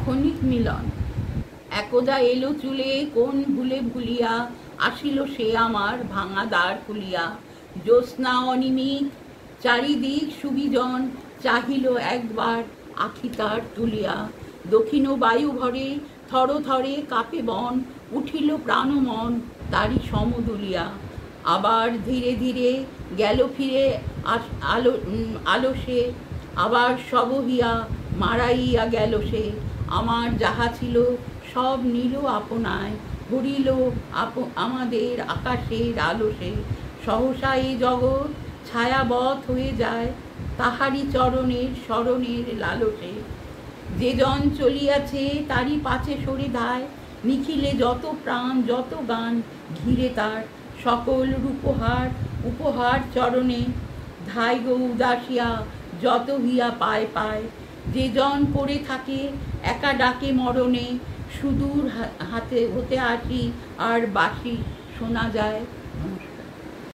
ক্ষণিক মিলন। একদা এলো চুলে কোন ভুলে ভুলিয়া, আসিল সে আমার ভাঙা দ্বার খুলিয়া। জ্যোৎস্না অনিমিত চারিদিক সুবিজন, চাহিল একবার আখি তার তুলিয়া। দক্ষিণ বায়ু ভরে থর থরে কাঁপে বন, উঠিল প্রাণমন তারি সমদুলিয়া। আবার ধীরে ধীরে গেল ফিরে আলসে, আবার সবহিয়া মারাইয়া গেল সে। আমার যাহা ছিল সব নিল আপনায়, ভরিল আমাদের আকাশের আলোসে। সহসা এ জগৎ ছায়াবৎ হয়ে যায়, তাহারি চরণের স্মরণের লালসে। যে জন চলিয়াছে তারই পাছে সরে ধায়, নিখিলে যত প্রাণ যত গান ঘিরে তার। সকল রূপহার উপহার চরণে, ধায় গো উদাসিয়া যত হিয়া পায় পায়। যে জন পড়ে থাকে একা ডাকে মরণে, সুদূর হাতে হতে আসি আর বাসি শোনা যায়।